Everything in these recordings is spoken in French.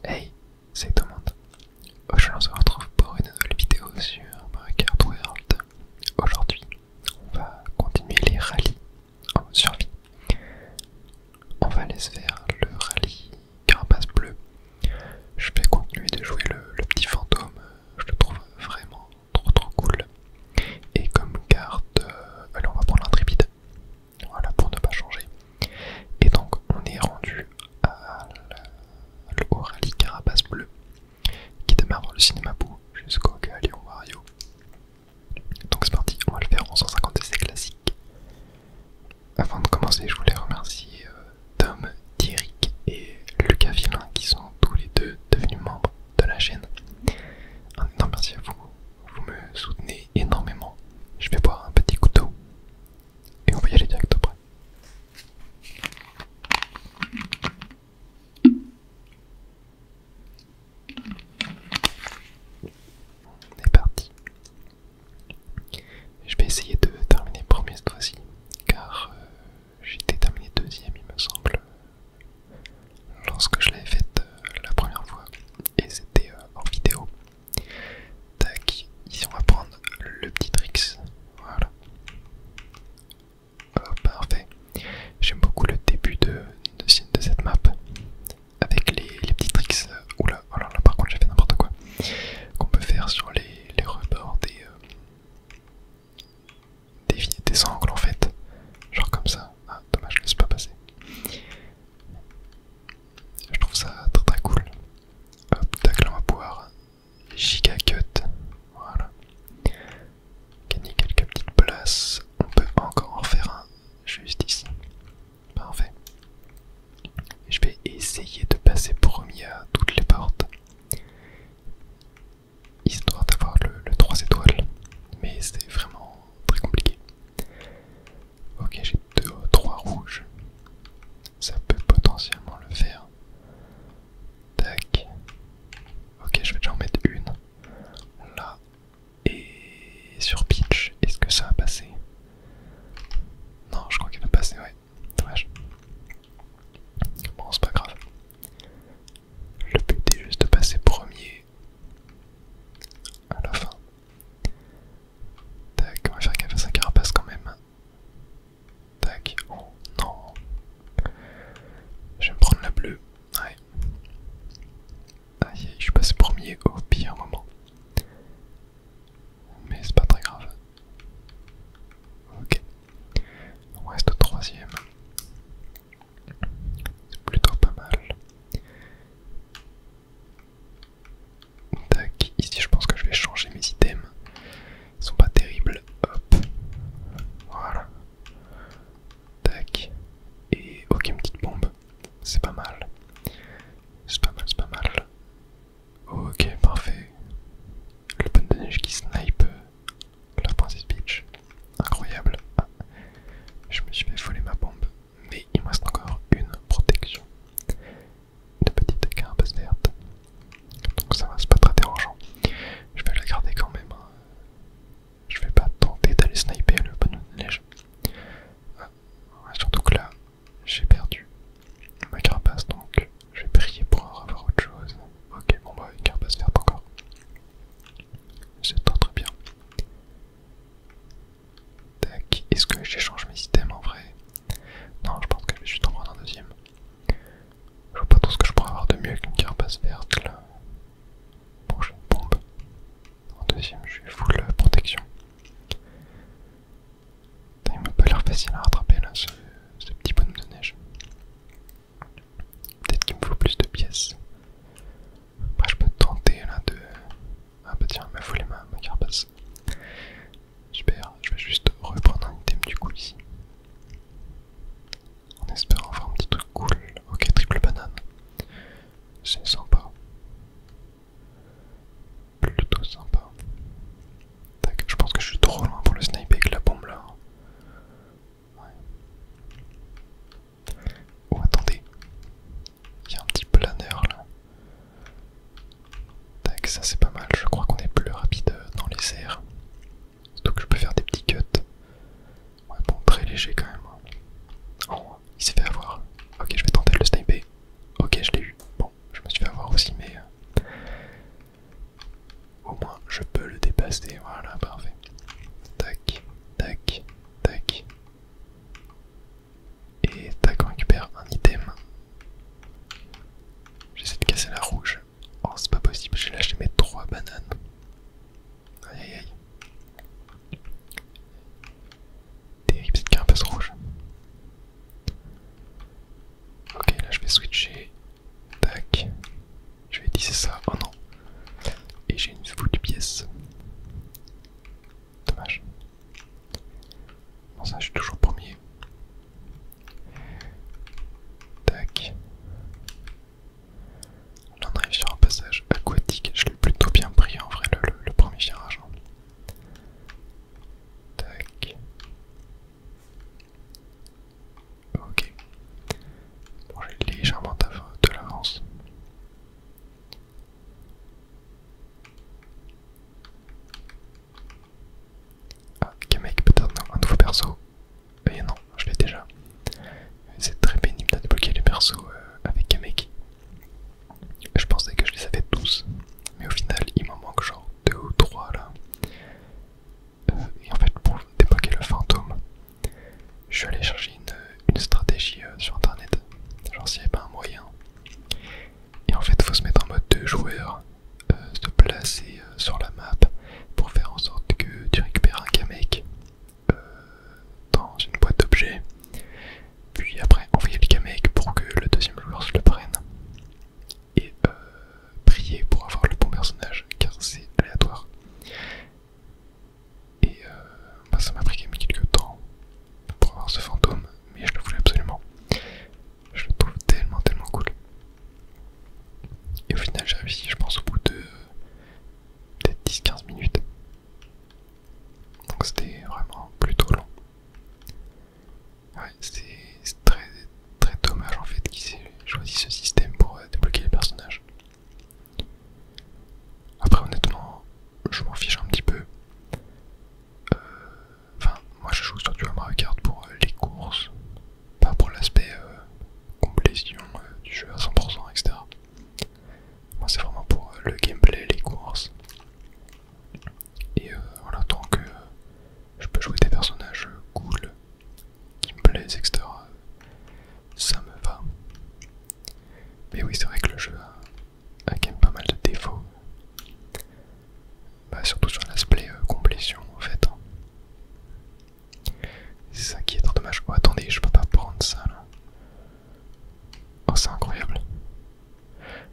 Hey, c'est tout le monde. Aujourd'hui on se retrouve pour une nouvelle vidéo sur Minecraft World. Aujourd'hui, on va continuer les rallyes en survie. On va aller se faire le rallye Carapace Bleue. Je vais continuer de jouer le petit fantôme, je le trouve vraiment trop cool. Et comme carte, allez, on va prendre l'intrépide. Voilà, pour ne pas changer. Et donc on est rendu au rallye Carapace Bleue qui démarre dans le cinéma Boo jusqu'au Galion Wario. Donc c'est parti, on va le faire en 150 essais classiques. Avant de commencer, je voulais remercier Tom, Thierrick et Lucas Villain qui sont tous les deux devenus membres de la chaîne. Un énorme merci à vous, vous me soutenez énormément. Je vais boire un petit coup d'eau et on va y aller direct après. On est parti. Je vais essayer de terminer premier cette fois-ci, car j'étais terminé deuxième il me semble, lorsque je l'avais faite la première fois, et c'était hors vidéo. Tac, ici on va prendre le petit tricks, voilà. Oh, parfait. J'aime beaucoup le début de cette map, avec les petits tricks, oula, alors là par contre j'ai fait n'importe quoi, qu'on peut faire sur les rebords des angles en fait, genre comme ça. Ah dommage, je laisse pas passer. Je trouve ça très cool. Hop, tac, là on va pouvoir giga cut, voilà. Gagner quelques petites places, on peut encore en faire un juste ici, parfait. Et je vais essayer de passer premier à toutes les portes, histoire d'avoir le 3 étoiles, mais c'est vraiment très compliqué. Ok, j'ai 3 rouges, ça peut potentiellement le faire. Tac, ok, je vais déjà en mettre une là, et sur Peach, est-ce que ça va passer? Non, je crois qu'elle va passer, ouais, dommage. Bon, c'est pas grave. Le but est juste de passer premier à la fin. Tac, on va faire gaffe à sa carapace quand même. Tac, oh non. Je vais me prendre la bleue. Ouais. Aïe, je suis passé premier au pire moment. Mais c'est pas très grave. Ok. On reste au troisième. C'est plutôt pas mal. Tac, ici je pense que je vais changer mes items. Ils sont pas terribles. Hop. Voilà. Tac. Et ok, une petite bombe. C'est pas mal. C'est pas mal, c'est pas mal. Ok, parfait. Le bonne de neige qui snipe la princesse Peach. Incroyable. Ah, je me suis fait voler ma bombe. Mais il me reste encore une protection. Une petite carapace verte. Donc ça va, c'est pas très dérangeant. Je vais la garder quand même. Je vais pas tenter d'aller sniper le bonhomme de neige. Ah, ouais, surtout que là, j'ai perdu ma carapace, donc je vais prier pour en revoir autre chose. Ok, bon bah une carapace verte encore. C'est très bien. Tac, est-ce que j'échange mes items en vrai? Non, je pense que je vais juste en prendre un deuxième. Je vois pas tout ce que je pourrais avoir de mieux qu'une carapace verte là. Bon, j'ai une bombe. En deuxième, je suis full protection. Il m'a pas l'air facile à rattraper là, ce petit bonhomme de neige. Peut-être qu'il me faut plus de pièces. Après, je peux tenter là de. Ah bah tiens, il m'a volé ma carapace. Super, je vais juste reprendre un item du coup ici. En espérant avoir un petit truc cool. Ok, triple banane. C'est sympa. Plutôt sympa. Tac, je pense que je suis trop loin pour le sniper avec la bombe là. Ouais. Oh, attendez. Il y a un petit planeur là. Tac, ça c'est pas mal. Je crois qu'on est plus rapide dans les airs. Surtout que je peux faire des petits cuts. Ouais, bon, très léger quand même. Oh, il s'est fait avoir. Ok, je vais tenter de le sniper. Ok, je l'ai eu. Bon, je me suis fait avoir aussi, deux joueurs se placer sur la map pour faire en sorte que tu récupères un Kamek dans une boîte d'objets, puis après envoyer le Kamek pour que le deuxième joueur se le prenne, et prier pour avoir le bon personnage car c'est aléatoire. Et ça m'a pris quand même quelques temps pour avoir ce fantôme, mais je le voulais absolument. Je le trouve tellement cool. Et au final j'ai réussi, je pense, au bout de peut-être 10-15 minutes. Donc c'était vraiment plutôt long. Ouais, c'est très dommage en fait qu'ils aient choisi ce système pour débloquer les personnages. Après honnêtement, je m'en fiche un petit peu. Enfin, moi je joue surtout à Mario Kart pour les courses, pas pour l'aspect complétion du jeu à 100%, etc. Moi c'est vraiment pour le gameplay, les courses. Et voilà, tant que je peux jouer des personnages cool, qui me plaisent, etc., ça me va. Mais oui, c'est vrai que le jeu a quand même pas mal de défauts. Bah, surtout sur l'aspect complétion en fait. C'est ça qui est trop dommage. Oh attendez, je peux pas prendre ça là. Oh c'est incroyable.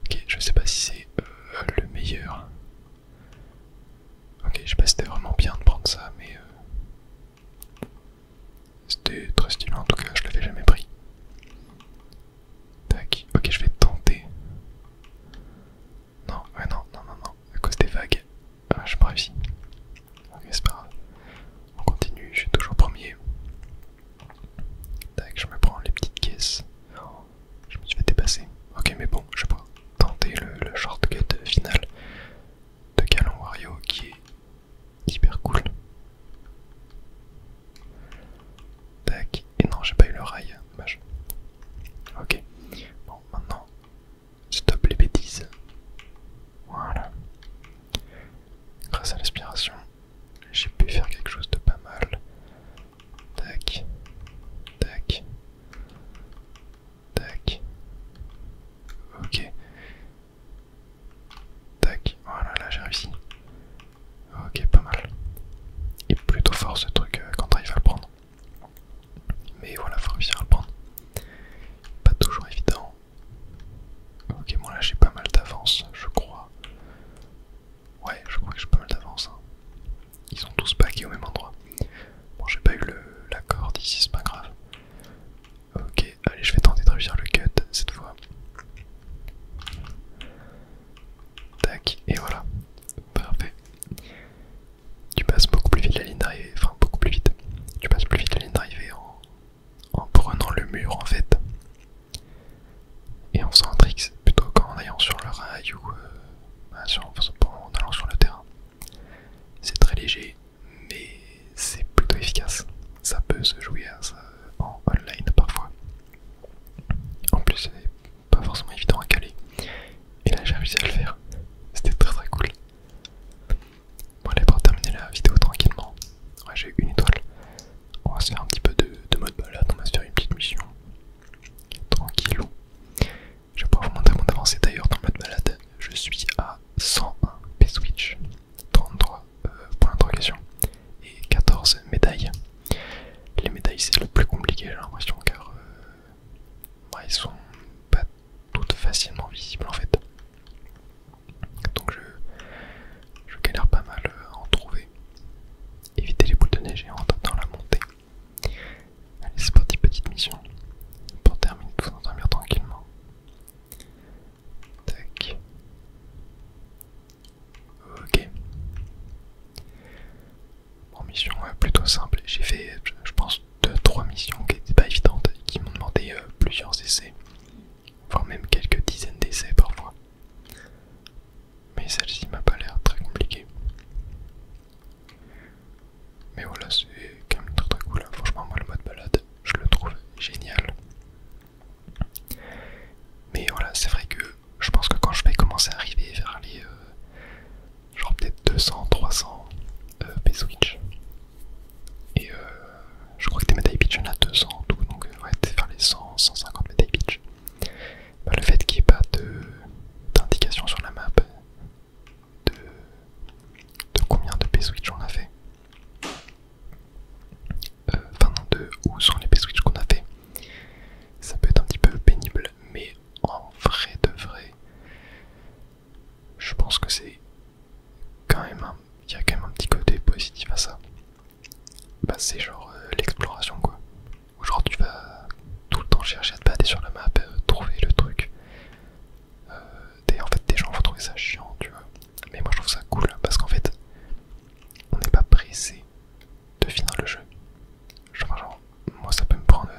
Ok, je sais pas si c'est le meilleur. Ok, je sais pas si c'était vraiment bien de prendre ça, mais c'était très stylé en tout cas, je l'avais jamais pris. Tac, ok, je vais tenter. Non, ouais, non, à cause des vagues. Ah, j'ai pas réussi. Ok, c'est pas grave. On continue, je suis toujours premier. Tac, je me prends les petites caisses. Oh, je me suis fait dépasser. Ok, mais bon, je vais pas tenter le shortcut final de Galant Wario qui est hyper cool. Tac, et non, j'ai pas eu le rail, dommage. Ok, bon, maintenant, stop les bêtises. Voilà. Grâce à l'aspiration, j'ai pu faire quelque chose de pas mal. Tac, tac, tac. Ok. Tac, voilà, là j'ai réussi. Ok, pas mal. Il est plutôt fort ce truc quand t'arrives à le prendre. Mais voilà, faut réussir à le prendre. Pas toujours évident. Ok, bon là j'ai pas mal d'avance, je crois. Ouais, je crois que j'ai pas mal d'avance. Hein. Ils sont tous packés au même endroit. Bon, j'ai pas eu la corde ici, c'est pas grave. Ok, allez, je vais tenter de réussir le cut cette fois. Tac, et voilà. Parfait. Tu passes beaucoup plus vite la ligne d'arrivée, enfin beaucoup plus vite. Tu passes plus vite la ligne d'arrivée en prenant le mur en fait. Et en faisant un trick, plutôt qu'en allant sur le rail ou en allant sur le terrain. C'est très léger, mais c'est plutôt efficace. Ça peut se jouer à ça en online parfois. En plus, c'est pas forcément évident à caler. Et là, j'ai réussi à le faire. C'était très cool. Bon, allez, pour terminer la vidéo tranquillement. Ouais, j'ai eu une étoile. On va se faire un petit peu de mode balade. On va se faire une petite mission. Tranquillou. Je vais pouvoir vous montrer mon avancée d'ailleurs dans le mode balade. Je suis à 101 P-Switch, 33 points d'interrogation et 14 médailles. Les médailles c'est le plus compliqué, j'ai l'impression, car ils sont pas toutes facilement visibles en fait. Donc je galère pas mal à en trouver. Éviter les boules de neige géantes dans la montée. Allez, c'est parti, petite mission pour terminer de vous endormir tranquillement. Tac. Ok. Bon, mission plutôt simple. J'ai fait, je pense, 2-3 missions qui n'étaient pas évidentes et qui m'ont demandé plusieurs essais, voire même quelques dizaines d'essais parfois. Mais celle-ci m'a pas l'air très compliquée. Mais voilà, c'est quand même très cool. Franchement, moi, le mode balade, je le trouve génial. Mais voilà, c'est vrai que je pense que quand je vais commencer à arriver vers les genre peut-être 200-300 P-Switch, et que c'est quand même il y a quand même un petit côté positif à ça. Bah c'est genre l'exploration quoi. Où genre tu vas tout le temps chercher à te balader sur la map, trouver le truc. En fait des gens vont trouver ça chiant, tu vois. Mais moi je trouve ça cool parce qu'en fait on n'est pas pressé de finir le jeu. Genre moi ça peut me prendre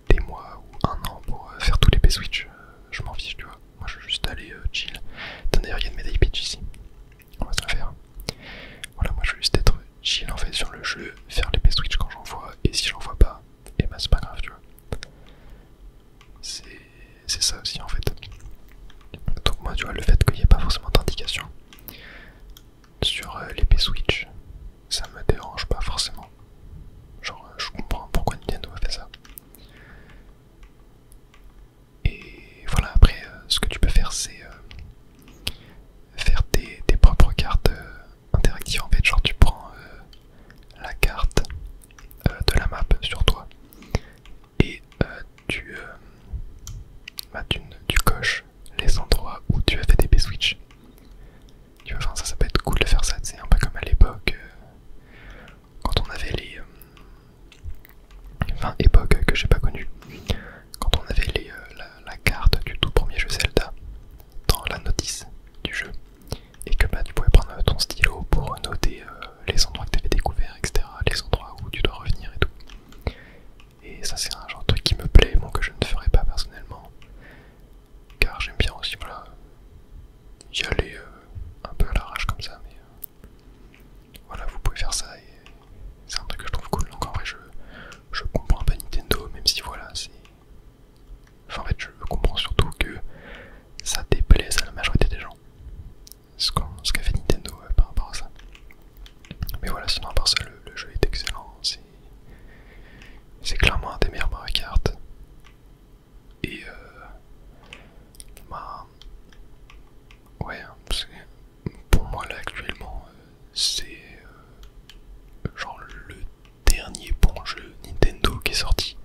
des mois ou un an pour faire tous les P-Switch, je m'en fiche tu vois. Moi je veux juste aller chill. D'ailleurs il y a une médaille pitch ici. On va se la faire. Voilà, moi je veux juste être chill en fait sur le jeu, faire les P-Switch quand j'en vois, et si j'en vois pas, et bah c'est pas grave tu vois. C'est ça aussi en fait. Donc moi tu vois le fait qu'il n'y ait pas forcément d'indication sur les P-Switch, ça me dérange pas forcément. Genre je comprends pourquoi Nintendo a fait ça. Et voilà, après ce que tu peux faire c'est faire tes propres cartes interactives en fait. Genre tu prends la carte de la map sur toi et tu coches les endroits où tu as fait des P-Switch. Tu vois, enfin ça peut être cool de faire ça, c'est un peu comme à l'époque quand on avait les enfin époque que j'ai pas connue, quand on avait la carte du tout premier jeu Zelda dans la notice du jeu et que bah tu pouvais prendre ton stylo pour noter les endroits que tu avais découverts, etc., les endroits où tu dois revenir et tout. Et ça c'est un genre de truc qui me plaît, bon que je ne ferai pas personnellement, car j'aime bien aussi voilà y aller un peu à l'arrache comme ça, mais voilà vous pouvez faire ça et c'est un truc que je trouve cool. Donc en vrai je comprends pas Nintendo, même si voilà c'est... Enfin en fait je comprends surtout que ça déplaise à la majorité des gens, ce qu'a fait Nintendo par rapport à ça. Mais voilà, sinon à part ça le jeu est excellent, c'est clairement un des meilleurs Mario Kart. Et bah ouais, pour moi là actuellement c'est genre le dernier bon jeu Nintendo qui est sorti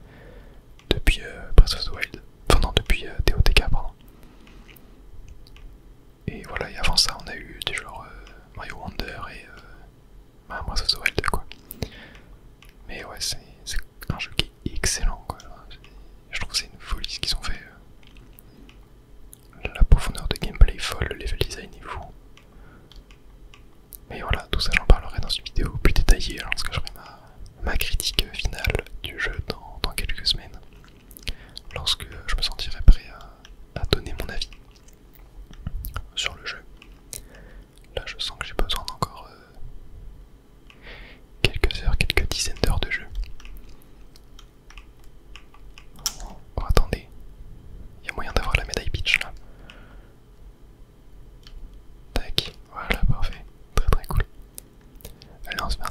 depuis Breath of the Wild. Enfin non, depuis TOTK pardon. Et voilà, et avant ça on a eu des genres Mario Wonder et Breath of the Wild quoi. Mais ouais, c'est un jeu qui est excellent quoi. Je trouve que c'est une folie ce qu'ils ont fait. La profondeur de gameplay est folle, le level design est fou. Mais voilà, tout ça j'en parlerai dans une vidéo plus détaillée lorsque je ferai ma critique finale du jeu dans quelques semaines. Lorsque je me sentirai prêt à donner mon avis sur le jeu. Là je sens que j'ai besoin d'encore quelques heures, quelques dizaines d'heures de jeu. Oh attendez, il y a moyen d'avoir la médaille pitch là. Tac, voilà parfait, très très cool. Allez on se met un